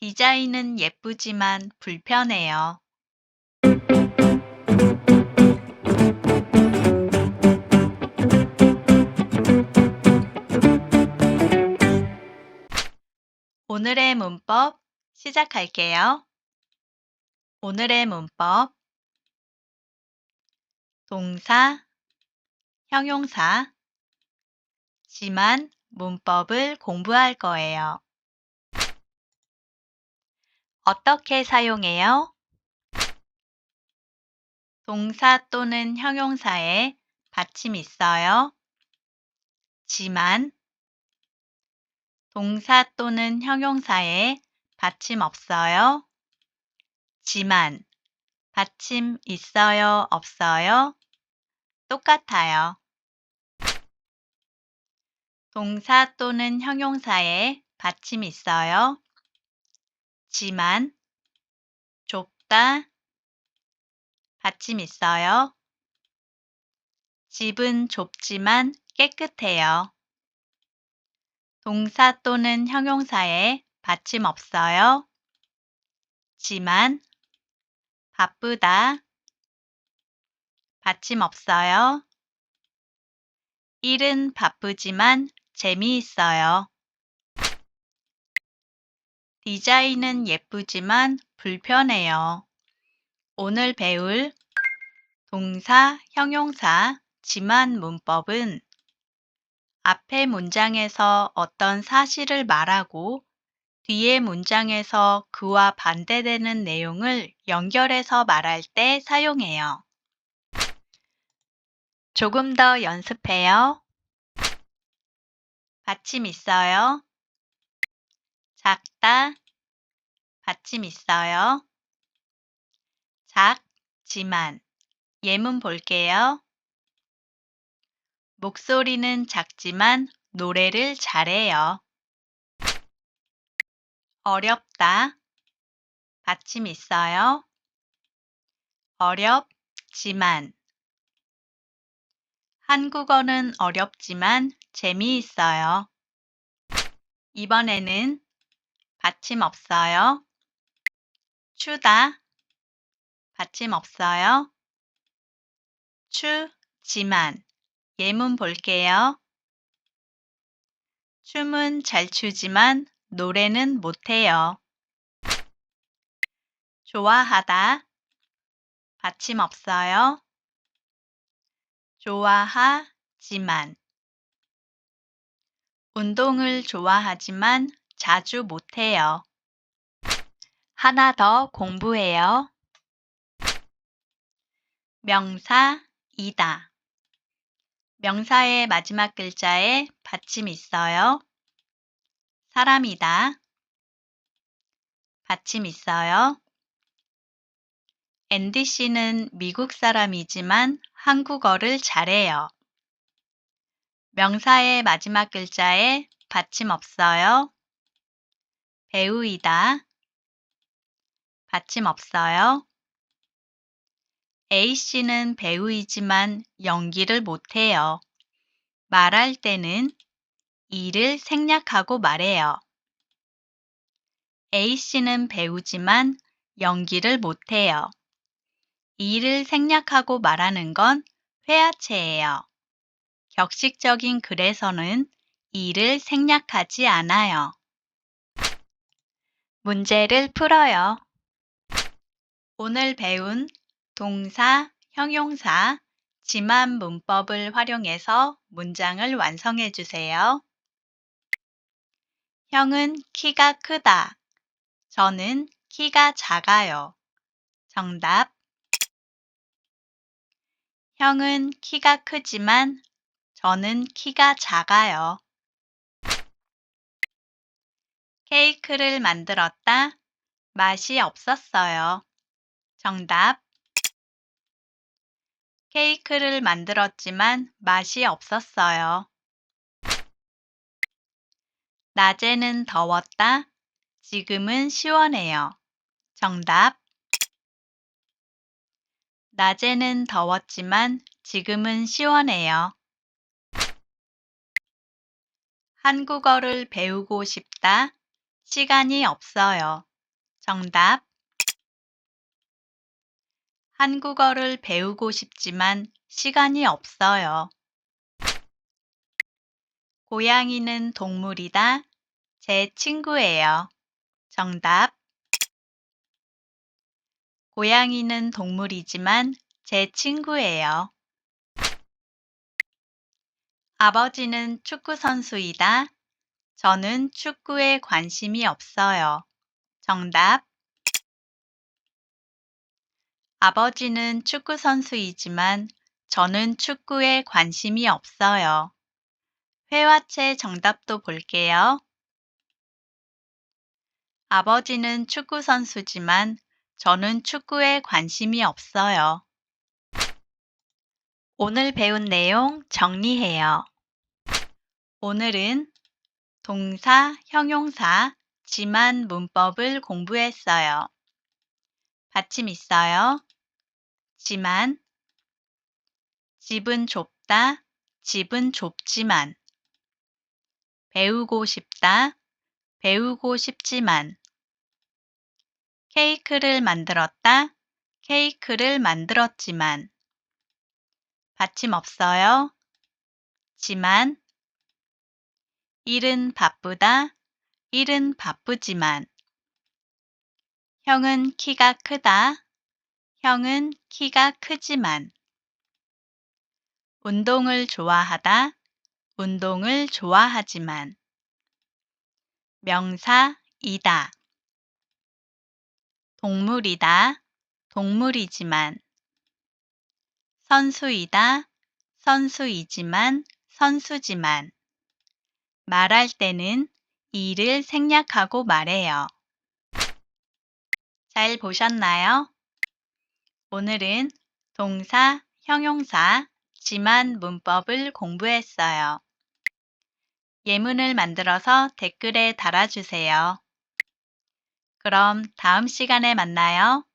디자인은 예쁘지만 불편해요. 오늘의 문법 시작할게요. 오늘의 문법 동사, 형용사, 지만 문법을 공부할 거예요. 어떻게 사용해요? 동사 또는 형용사에 받침 있어요. 지만 동사 또는 형용사에 받침 없어요. 지만 받침 있어요, 없어요? 똑같아요. 동사 또는 형용사에 받침 있어요. 지만, 좁다, 받침 있어요. 집은 좁지만 깨끗해요. 동사 또는 형용사에 받침 없어요. 지만, 바쁘다, 받침 없어요. 일은 바쁘지만 재미있어요. 디자인은 예쁘지만 불편해요. 오늘 배울 동사, 형용사, 지만 문법은 앞의 문장에서 어떤 사실을 말하고 뒤의 문장에서 그와 반대되는 내용을 연결해서 말할 때 사용해요. 조금 더 연습해요. 받침 있어요. 작다, 받침 있어요. 작지만 예문 볼게요. 목소리는 작지만 노래를 잘해요. 어렵다, 받침 있어요. 어렵지만 한국어는 어렵지만 재미있어요. 이번에는 받침 없어요. 추다, 받침 없어요. 추지만 예문 볼게요. 춤은 잘 추지만 노래는 못해요. 좋아하다, 받침 없어요. 좋아하지만 운동을 좋아하지만 자주 못해요. 하나 더 공부해요. 명사이다. 명사의 마지막 글자에 받침 있어요. 사람이다. 받침 있어요. 앤디 씨는 미국 사람이지만 한국어를 잘해요. 명사의 마지막 글자에 받침 없어요. 배우이다. 받침 없어요. A씨는 배우이지만 연기를 못해요. 말할 때는 이를 생략하고 말해요. A씨는 배우지만 연기를 못해요. 이를 생략하고 말하는 건 회화체예요. 격식적인 글에서는 이를 생략하지 않아요. 문제를 풀어요. 오늘 배운 동사, 형용사, 지만 문법을 활용해서 문장을 완성해 주세요. 형은 키가 크다. 저는 키가 작아요. 정답. 형은 키가 크지만 저는 키가 작아요. 케이크를 만들었다. 맛이 없었어요. 정답. 케이크를 만들었지만 맛이 없었어요. 낮에는 더웠다. 지금은 시원해요. 정답. 낮에는 더웠지만 지금은 시원해요. 한국어를 배우고 싶다. 시간이 없어요. 정답. 한국어를 배우고 싶지만 시간이 없어요. 고양이는 동물이다. 제 친구예요. 정답. 고양이는 동물이지만 제 친구예요. 아버지는 축구 선수이다. 저는 축구에 관심이 없어요. 정답. 아버지는 축구 선수이지만 저는 축구에 관심이 없어요. 회화체 정답도 볼게요. 아버지는 축구 선수지만 저는 축구에 관심이 없어요. 오늘 배운 내용 정리해요. 오늘은 동사, 형용사, 지만 문법을 공부했어요. 받침 있어요. 지만, 집은 좁다, 집은 좁지만, 배우고 싶다, 배우고 싶지만, 케이크를 만들었다, 케이크를 만들었지만, 받침 없어요. 지만, 일은 바쁘다, 일은 바쁘지만, 형은 키가 크다, 형은 키가 크지만, 운동을 좋아하다, 운동을 좋아하지만, 명사이다, 동물이다, 동물이지만, 선수이다, 선수이지만, 선수지만, 말할 때는 이를 생략하고 말해요. 잘 보셨나요? 오늘은 동사, 형용사, 지만 문법을 공부했어요. 예문을 만들어서 댓글에 달아주세요. 그럼 다음 시간에 만나요.